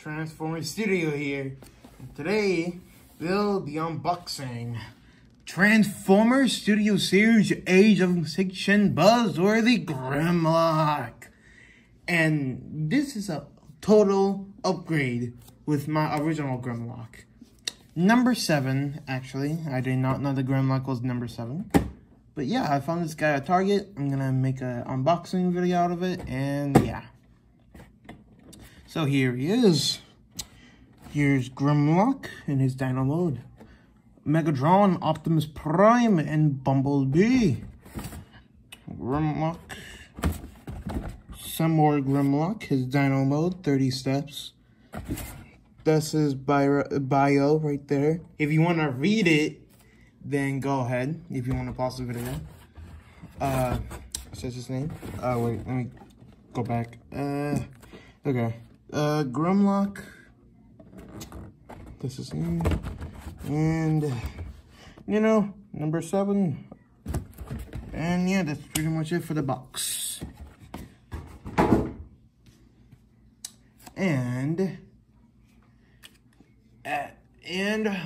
Transformers Studio here. Today, we'll be unboxing Transformers Studio Series Age of Extinction Buzzworthy Grimlock. And this is a total upgrade with my original Grimlock. Number 7, actually. I did not know the Grimlock was number 7. But yeah, I found this guy at Target. I'm gonna make an unboxing video out of it, and yeah. So here he is. Here's Grimlock in his Dino mode. Megatron, Optimus Prime, and Bumblebee. Grimlock. Some more Grimlock, his Dino mode, 30 steps. That's his bio right there. If you want to read it, then go ahead. If you want to pause the video. What's his name? Wait, let me go back. Okay. Grimlock. This is him. And, you know, number 7. And yeah, that's pretty much it for the box. And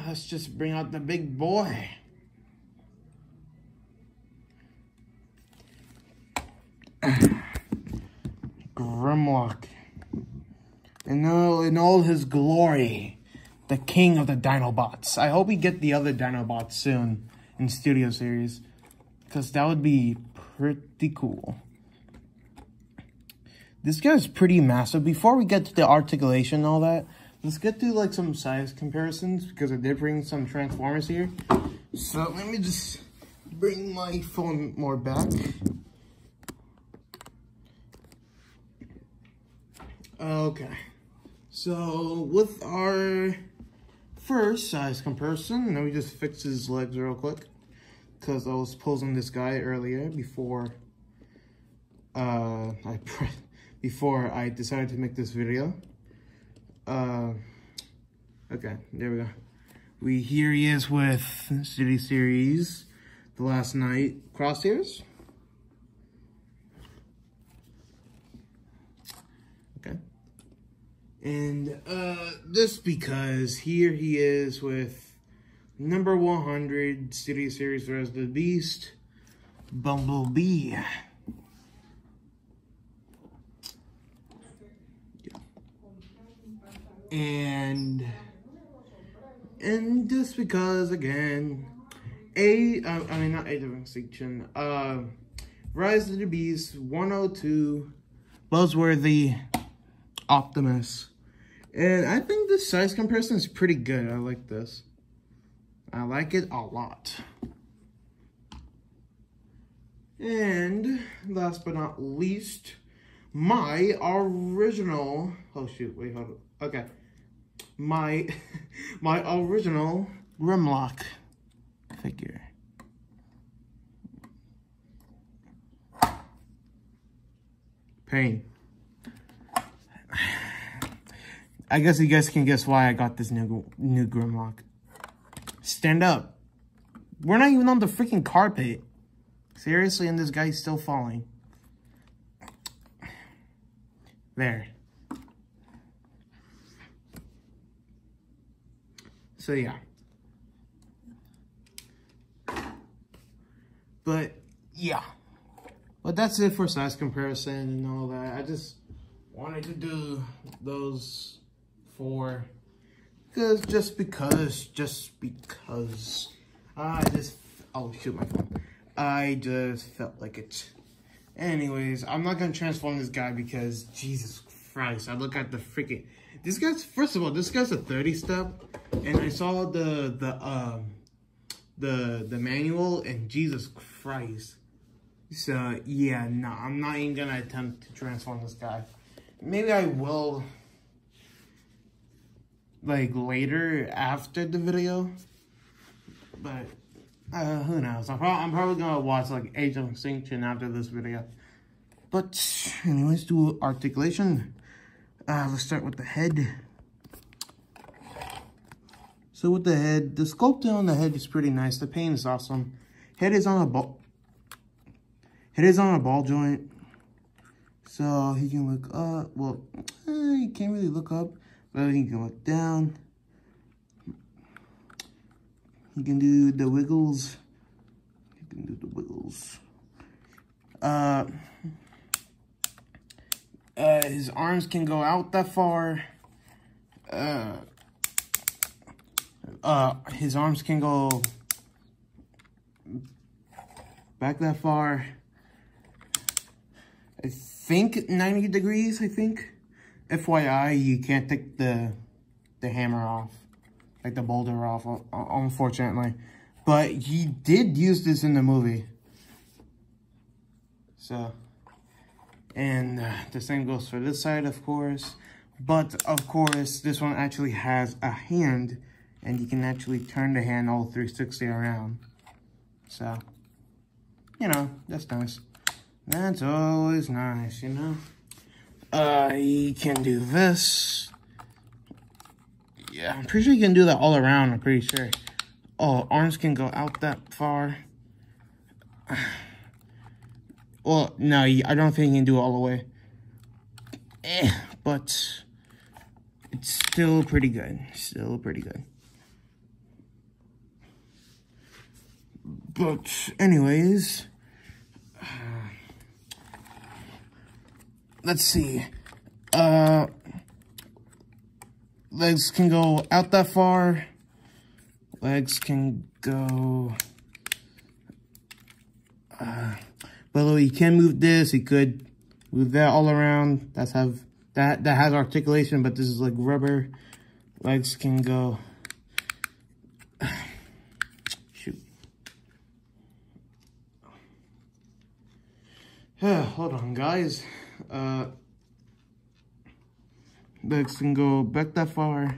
let's just bring out the big boy. Grimlock. In all his glory. The king of the Dinobots. I hope we get the other Dinobots soon in Studio Series. Because that would be pretty cool. This guy's pretty massive. Before we get to the articulation and all that, let's get to like some size comparisons. Because I did bring some Transformers here. So let me just bring my phone more back. Okay. So with our first size comparison, let me just fix his legs real quick, because I was posing this guy earlier before I decided to make this video. Okay, there we go. Here he is with City Series, The Last Night crosshairs. Okay. And this because here he is with number 100 City Series Rise of the Beast, Bumblebee. Yeah. And just because again, not Age of Extinction, Rise of the Beast 102, Buzzworthy, Optimus. And I think this size comparison is pretty good. I like this. I like it a lot. And last but not least, my original, oh shoot, wait, hold on. Okay. My original Grimlock figure. Pain. I guess you guys can guess why I got this new Grimlock. Stand up. We're not even on the freaking carpet. Seriously, and this guy's still falling. There. So yeah. But yeah. But that's it for size comparison and all that. I just wanted to do those 4 just because oh shoot, my phone. I just felt like it. Anyways, I'm not gonna transform this guy because Jesus Christ, I look at the freaking, this guy's, first of all, this guy's a 30 step, and I saw the manual, and Jesus Christ. So yeah, no, I'm not even gonna attempt to transform this guy. Maybe I will, like, later after the video, but who knows. I'm probably gonna watch like Age of Extinction after this video. But anyways, do articulation. Let's start with the head. So with the head, the sculpting on the head is pretty nice. The paint is awesome. Head is on a ball joint. So he can look up. Well, he can't really look up. Well, he can look down. He can do the wiggles. He can do the wiggles. His arms can go out that far. His arms can go back that far. I think 90 degrees, I think. FYI, you can't take the hammer off, like the boulder off, unfortunately. But he did use this in the movie. So, and the same goes for this side, of course. But, of course, this one actually has a hand, and you can actually turn the hand all 360 around. So, you know, that's nice. That's always nice, you know. You can do this. Yeah, I'm pretty sure you can do that all around, I'm pretty sure. Oh, arms can go out that far. Well, no, I don't think you can do it all the way. But it's still pretty good. Still pretty good. But anyways, let's see. Legs can go out that far. Legs can go. Well, he can move this. He could move that all around. That has articulation, but this is like rubber. Legs can go. Shoot. Hold on, guys. Legs can go back that far.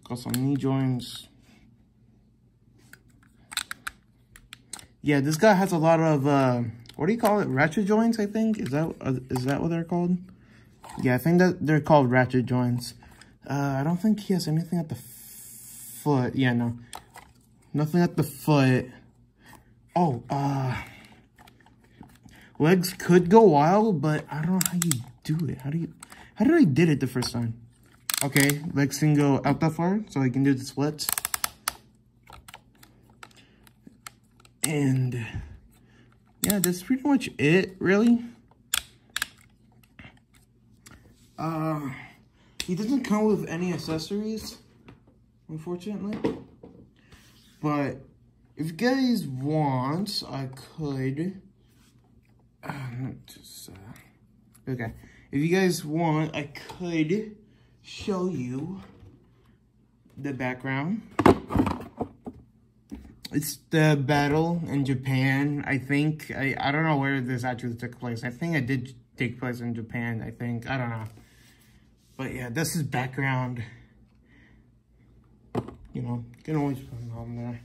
Got some knee joints. Yeah, this guy has a lot of, what do you call it? Ratchet joints, I think? Is that what they're called? Yeah, I think that they're called ratchet joints. I don't think he has anything at the foot. Yeah, no. Nothing at the foot. Oh, legs could go wild, but I don't know how you do it. How did I did it the first time? Okay, legs can go out that far, so I can do the splits. And yeah, that's pretty much it, really. He doesn't come with any accessories, unfortunately. But if you guys want, I could. Okay, if you guys want, I could show you the background. It's the battle in Japan, I think. I don't know where this actually took place. I think it did take place in Japan, I think. I don't know. But yeah, this is background. You know, you can always put them on there.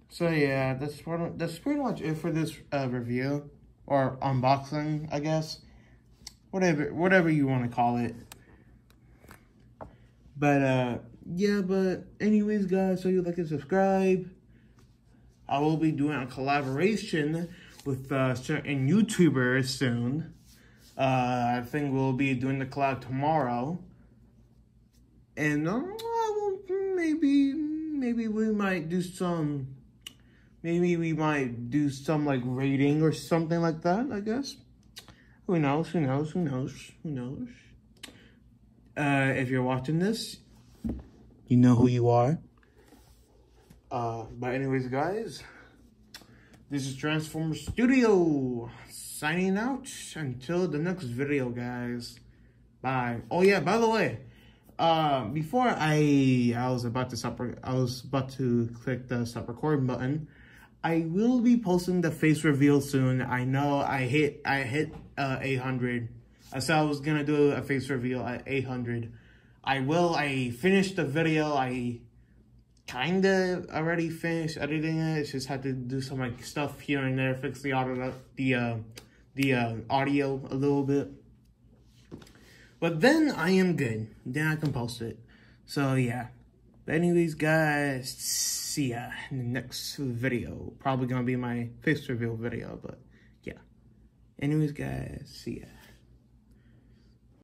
So yeah, that's pretty much it for this review. Or unboxing, I guess. Whatever you want to call it. But, yeah, but anyways, guys, so you like and subscribe. I will be doing a collaboration with certain YouTubers soon. I think we'll be doing the collab tomorrow. And maybe we might do some, like rating or something like that, I guess. Who knows? If you're watching this, you know who you are. But anyways, guys, this is Transformer Studio signing out until the next video, guys. Bye. Oh yeah, by the way, before I was about to click the stop recording button. I will be posting the face reveal soon. I know I hit 800. I said I was gonna do a face reveal at 800. I finished the video. I kinda already finished editing it. Just had to do some like stuff here and there, fix the audio, audio a little bit. But then I am good. Then I can post it. So yeah. But anyways, guys, see ya in the next video. Probably gonna be my face reveal video, but yeah. Anyways, guys, see ya.